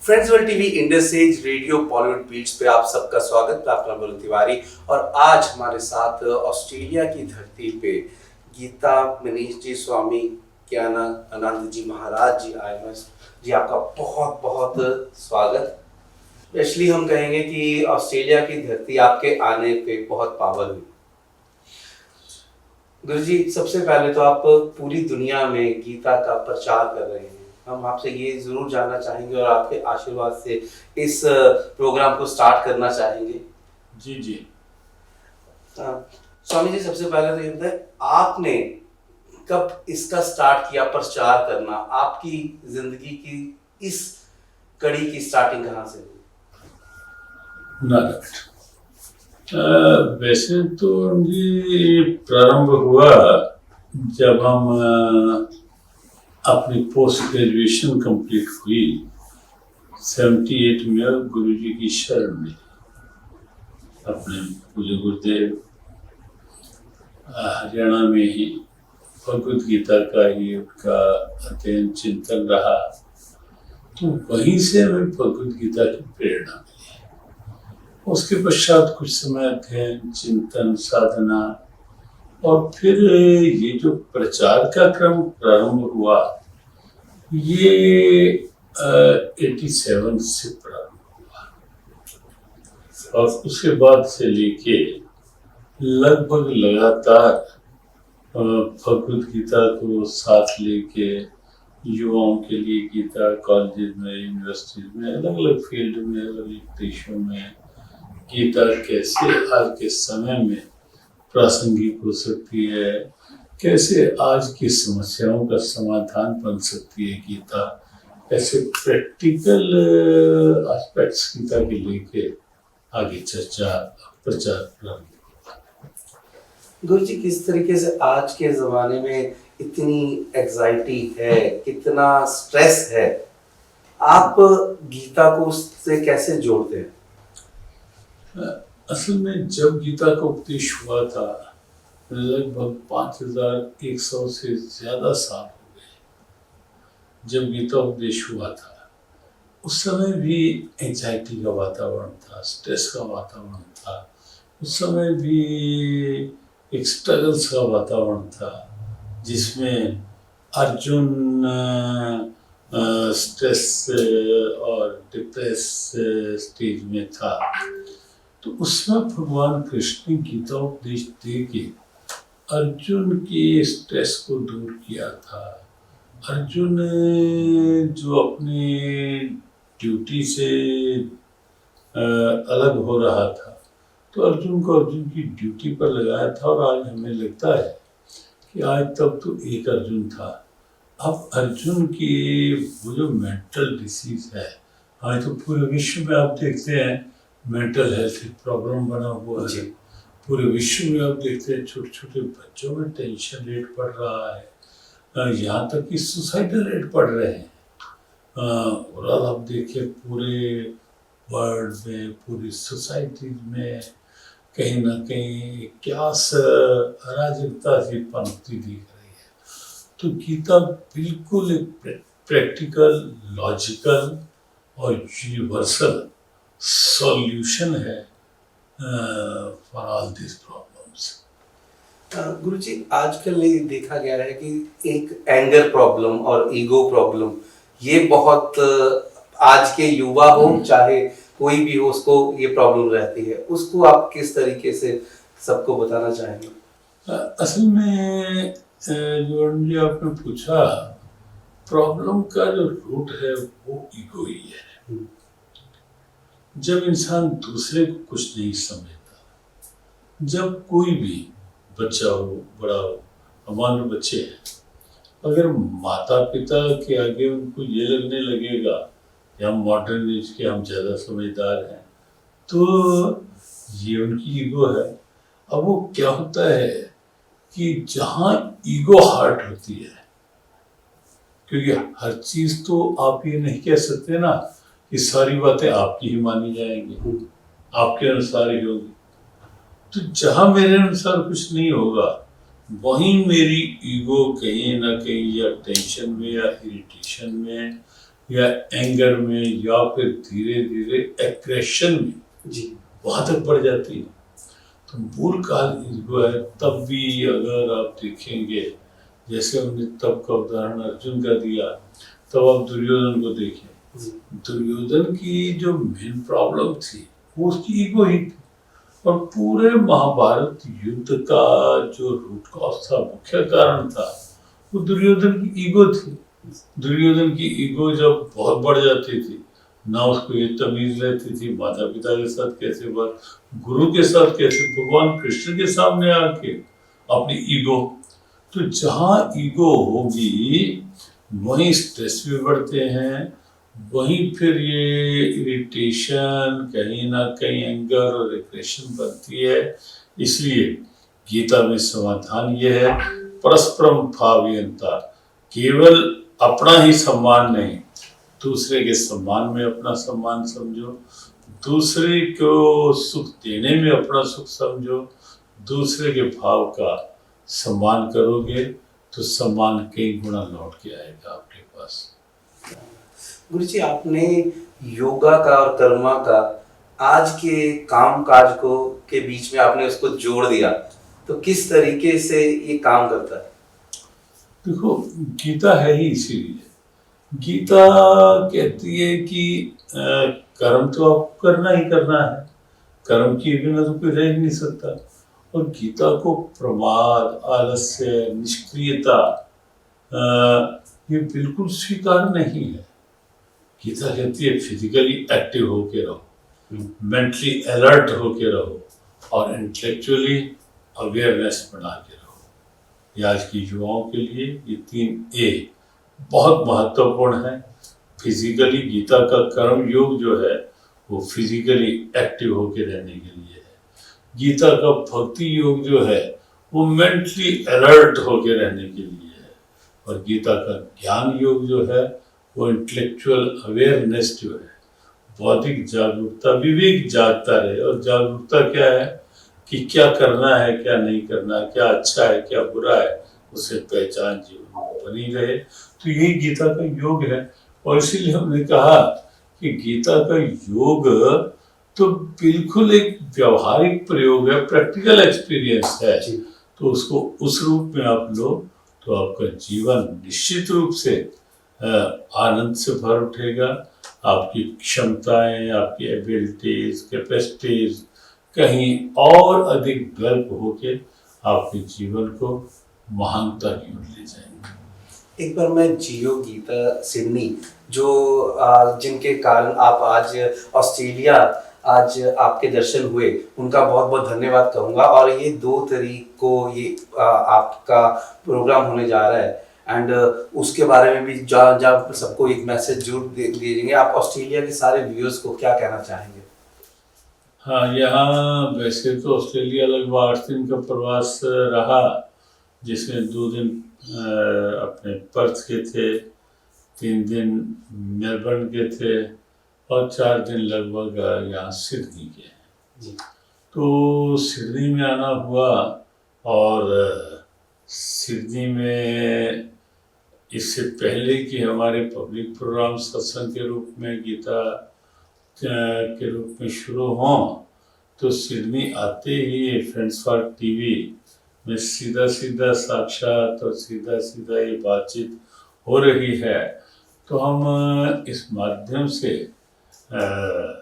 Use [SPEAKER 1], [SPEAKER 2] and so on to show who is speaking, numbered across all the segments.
[SPEAKER 1] Friends world TV industries radio Bollywood beats पे आप सबका स्वागत। मैं अपना बोलू तिवारी और आज हमारे साथ ऑस्ट्रेलिया की धरती पे गीता मनीष जी स्वामी ज्ञानानंद जी महाराज जी आए हैं। जी आपका बहुत बहुत स्वागत। स्पेशली हम कहेंगे कि ऑस्ट्रेलिया की धरती आपके आने पे बहुत पावन हुई। गुरुजी, सबसे पहले तो आप पूरी दुनिया में गीता का प्रचार कर रहे हैं। हम आपसे ये जरूर जानना चाहेंगे और आपके आशीर्वाद से इस प्रोग्राम को स्टार्ट करना चाहेंगे।
[SPEAKER 2] जी जी।
[SPEAKER 1] स्वामी जी, सबसे पहले तो ये बताएं, आपने कब इसका स्टार्ट किया प्रचार करना? आपकी जिंदगी की इस कड़ी की स्टार्टिंग कहाँ से हुई?
[SPEAKER 2] वैसे तो ये प्रारंभ हुआ जब हम अपनी पोस्ट ग्रेजुएशन कंप्लीट हुई 78 में गुरुजी की शरण में। अपने पूज्य गुरुदेव हरियाणा में ही भगवद गीता का ही उनका अध्ययन चिंतन रहा, तो वहीं से हमें भगवद गीता की प्रेरणा मिली। उसके पश्चात कुछ समय अध्ययन चिंतन साधना और फिर ये जो प्रचार का क्रम प्रारंभ हुआ ये 87 से प्रारंभ हुआ और उसके बाद से लेके लगभग लगातार भगवद गीता को साथ लेके युवाओं के लिए गीता कॉलेज में यूनिवर्सिटीज में अलग अलग फील्ड में अलग अलग देशों में गीता कैसे आज के समय में प्रासंगिक हो सकती है, कैसे आज की समस्याओं का समाधान बन सकती है गीता, ऐसे प्रैक्टिकल एस्पेक्ट्स गीता के लेके आगे चर्चा प्रचार प्रारंभ।
[SPEAKER 1] गुरुजी, किस तरीके से आज के ज़माने में इतनी एंजाइटी है, कितना स्ट्रेस है, आप गीता को उससे कैसे जोड़ते हैं?
[SPEAKER 2] असल में जब गीता का उपदेश हुआ था लगभग 5100 से ज्यादा साल हो गए जब गीता उपदेश हुआ था। उस समय भी एंजाइटी का वातावरण था, स्ट्रेस का वातावरण था, उस समय भी एक स्ट्रगल्स का वातावरण था जिसमें अर्जुन स्ट्रेस और डिप्रेस स्टेज में था। तो उसमें भगवान कृष्ण ने गीता उपदेश दे के अर्जुन के स्ट्रेस को दूर किया था। अर्जुन जो अपनी ड्यूटी से अलग हो रहा था तो अर्जुन को अर्जुन की ड्यूटी पर लगाया था और आज हमें लगता है कि आज तक तो एक अर्जुन था। अब अर्जुन की वो जो मेंटल डिसीज है, आज तो पूरे विश्व में आप देखते हैं मेंटल हेल्थ प्रॉब्लम बना हुआ है। पूरे विश्व में आप देखते हैं छोटे छोटे बच्चों में टेंशन रेट बढ़ रहा है, यहाँ तक कि सुसाइडल रेट बढ़ रहे हैं। और आप देखिए पूरे वर्ल्ड में पूरी सोसाइटी में कहीं ना कहीं क्या अराजकता की पनपती दिख रही है। तो गीता बिल्कुल एक प्रैक्टिकल लॉजिकल और यूनिवर्सल सॉल्यूशन है फॉर ऑल दिस प्रॉब्लम्स।
[SPEAKER 1] गुरुजी, आजकल ये देखा गया है कि एक एंगर प्रॉब्लम और ईगो प्रॉब्लम ये बहुत आज के युवा हो चाहे कोई भी हो उसको ये प्रॉब्लम रहती है। उसको आप किस तरीके से सबको बताना चाहेंगे?
[SPEAKER 2] असल में जो जी आपने पूछा, प्रॉब्लम का जो रूट है वो ईगो ही है। जब इंसान दूसरे को कुछ नहीं समझता, जब कोई भी बच्चा हो बड़ा हो, मान लो बच्चे हैं, अगर माता पिता के आगे उनको ये लगने लगेगा कि हम मॉडर्न एज के हम ज़्यादा समझदार हैं तो ये उनकी ईगो है। अब वो क्या होता है कि जहाँ ईगो हार्ट होती है, क्योंकि हर चीज़ तो आप ये नहीं कह सकते ना कि सारी बातें आपकी ही मानी जाएंगी, आपके अनुसार ही होगी। तो जहां मेरे अनुसार कुछ नहीं होगा वहीं मेरी ईगो कहीं ना कहीं या टेंशन में या इरिटेशन में या एंगर में या फिर धीरे धीरे एग्रेशन में
[SPEAKER 1] जी
[SPEAKER 2] वहां तक बढ़ जाती है। तो मूल कारण ईगो है। तब भी अगर आप देखेंगे, जैसे हमने तब का उदाहरण अर्जुन का दिया, तब आप दुर्योधन को देखें।
[SPEAKER 1] जी
[SPEAKER 2] दुर्योधन की जो मेन प्रॉब्लम थी वो उसकी ईगो ही थी। और पूरे महाभारत युद्ध का जो रूट कॉज था, मुख्य कारण था, वो दुर्योधन की ईगो थी। दुर्योधन की ईगो जब बहुत बढ़ जाती थी, ना उसको ये तमीज रहती थी माता पिता के साथ कैसे बात, गुरु के साथ कैसे, भगवान कृष्ण के सामने आके अपनी ईगो। तो जहाँ ईगो होगी वहीं स्ट्रेस भी बढ़ते हैं, वहीं फिर ये इरिटेशन, कहीं ना कहीं एंगर और एग्रेशन बनती है। इसलिए गीता में समाधान ये है, परस्परम भावयंता, केवल अपना ही सम्मान नहीं, दूसरे के सम्मान में अपना सम्मान समझो, दूसरे को सुख देने में अपना सुख समझो, दूसरे के भाव का सम्मान करोगे तो सम्मान कई गुना लौट के आएगा आपके पास।
[SPEAKER 1] गुरु जी, आपने योगा का और कर्मा का आज के काम काज को के बीच में आपने उसको जोड़ दिया, तो किस तरीके से ये काम करता है?
[SPEAKER 2] देखो, गीता है ही इसीलिए। गीता कहती है कि कर्म तो आपको करना ही करना है, कर्म किए बिना तो कोई रह ही नहीं सकता। और गीता को प्रमाद, आलस्य, निष्क्रियता ये बिल्कुल स्वीकार नहीं है। गीता कहती है फिजिकली एक्टिव होके रहो, मेंटली अलर्ट होके रहो और इंटेलेक्चुअली अवेयरनेस बना के रहो। ये आज की युवाओं के लिए ये 3 A बहुत महत्वपूर्ण है। फिजिकली गीता का कर्म योग जो है वो फिजिकली एक्टिव होके रहने के लिए है। गीता का भक्ति योग जो है वो मेंटली अलर्ट होके रहने के लिए है। और गीता का ज्ञान योग जो है वो इंटेलेक्चुअल अवेयरनेस जो है, बौद्धिक जागरूकता, विवेक जागता रहे। और जागरूकता क्या है कि क्या करना है, क्या नहीं करना है, क्या अच्छा है, क्या बुरा है, उसे पहचान जीवन में बनी रहे। तो यही गीता का योग है। और इसीलिए हमने कहा कि गीता का योग तो बिल्कुल एक व्यवहारिक प्रयोग है, प्रैक्टिकल एक्सपीरियंस है। तो उसको उस रूप में आप लो तो आपका जीवन निश्चित रूप से आनंद से भर उठेगा। आपकी क्षमताएं, आपकी एबिलिटीज, कैपेसिटीज कहीं और अधिक डेवलप होके आपके जीवन को महानता की ओर ले जाएंगे।
[SPEAKER 1] एक बार मैं जियो गीता सिडनी जो जिनके कारण आप आज ऑस्ट्रेलिया आज आपके दर्शन हुए, उनका बहुत बहुत धन्यवाद कहूँगा। और ये 2 तारीख को ये आपका प्रोग्राम होने जा रहा है एंड उसके बारे में भी जब सबको एक मैसेज जरूर दीजिएंगे। आप ऑस्ट्रेलिया के सारे व्यूअर्स को क्या कहना चाहेंगे?
[SPEAKER 2] हाँ, यहाँ वैसे तो ऑस्ट्रेलिया लगभग 8 दिन का प्रवास रहा, जिसमें 2 दिन अपने पर्थ के थे, 3 दिन मेलबर्न के थे और 4 दिन लगभग यहाँ सिडनी के हैं। तो सिडनी में आना हुआ और सिडनी में इससे पहले कि हमारे पब्लिक प्रोग्राम सत्संग के रूप में, गीता के रूप में शुरू हों, तो सिडनी आते ही फ्रेंड्स फॉर टीवी में सीधा सीधा साक्षात और सीधा सीधा ये बातचीत हो रही है। तो हम इस माध्यम से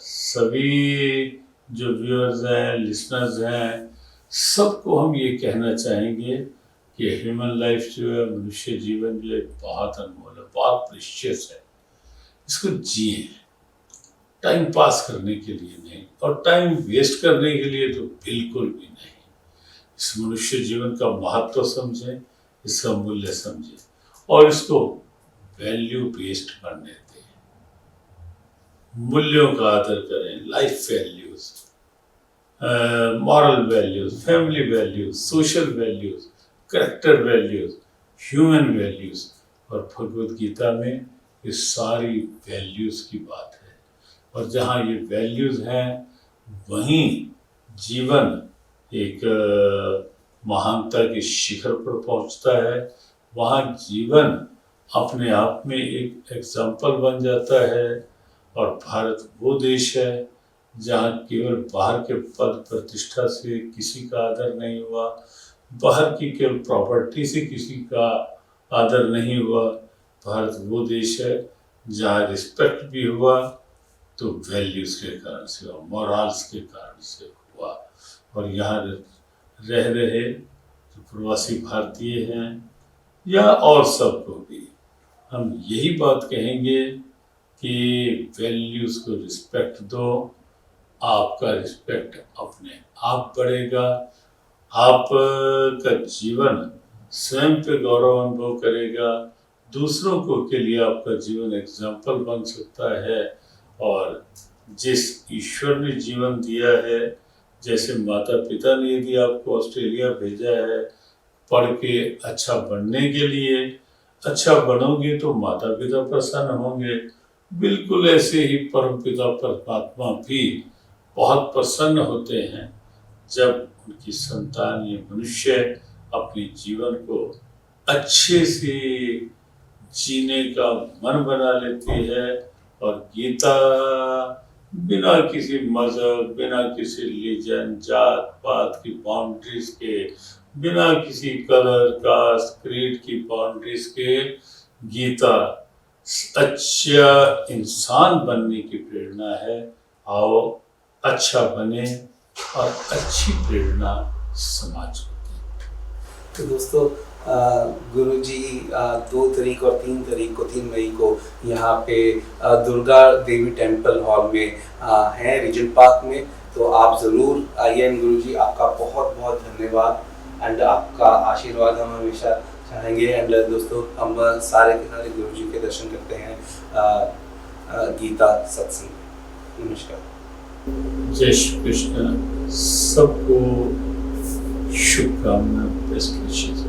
[SPEAKER 2] सभी जो व्यूअर्स हैं, लिसनर्स हैं, सबको हम ये कहना चाहेंगे कि ह्यूमन लाइफ जो है, मनुष्य जीवन जो है, बहुत अनमोल है, बहुत प्रीशियस है। इसको जिए, टाइम पास करने के लिए नहीं और टाइम वेस्ट करने के लिए तो बिल्कुल भी नहीं। इस मनुष्य जीवन का महत्व समझें, इसका मूल्य समझें और इसको वैल्यू बेस्ड बनने दें। मूल्यों का आदर करें, life values, moral values, family values, social values, character values, human values. और भगवद गीता में ये सारी वैल्यूज की बात है। और जहाँ ये वैल्यूज हैं वहीं जीवन एक महानता के शिखर पर पहुंचता है। वहाँ जीवन अपने आप में एक एग्जाम्पल बन जाता है। और भारत वो देश है जहाँ केवल बाहर के पद प्रतिष्ठा से किसी का आदर नहीं हुआ, बाहर की केवल प्रॉपर्टी से किसी का आदर नहीं हुआ। भारत वो देश है जहाँ रिस्पेक्ट भी हुआ तो वैल्यूज के कारण से हुआ, मॉरल्स के कारण से हुआ। और यहाँ रह रहे जो प्रवासी भारतीय हैं या और सबको भी हम यही बात कहेंगे कि वैल्यूज को रिस्पेक्ट दो। आपका रिस्पेक्ट अपने आप बढ़ेगा, आप का जीवन स्वयं पे गौरव अनुभव करेगा, दूसरों को के लिए आपका जीवन एग्जाम्पल बन सकता है। और जिस ईश्वर ने जीवन दिया है, जैसे माता पिता ने यदि आपको ऑस्ट्रेलिया भेजा है पढ़ के अच्छा बनने के लिए, अच्छा बनोगे तो माता पिता प्रसन्न होंगे। बिल्कुल ऐसे ही परम पिता परमात्मा भी बहुत प्रसन्न होते हैं जब उनकी संतान ये मनुष्य अपने जीवन को अच्छे से जीने का मन बना लेती है। और गीता बिना किसी मजहब, बिना किसी रिलीजन, जात पात की बाउंड्रीज के, बिना किसी कलर कास्ट क्रीड की बाउंड्रीज के, गीता अच्छा इंसान बनने की प्रेरणा है। आओ अच्छा बने और अच्छी प्रेरणा समाज को दें।
[SPEAKER 1] तो दोस्तों, गुरुजी 2 तारीख और 3 तारीख को 3 मई को यहाँ पे दुर्गा देवी टेम्पल हॉल में हैं रीजेंट पार्क में। तो आप ज़रूर आइए। गुरुजी आपका बहुत बहुत धन्यवाद एंड आपका आशीर्वाद हम हमेशा चाहेंगे। एंड दोस्तों, हम सारे के सारे गुरुजी के दर्शन करते हैं गीता सत्संग। नमस्कार।
[SPEAKER 2] जय श्री कृष्ण। सबको शुभकामना, बेस्ट विशेष।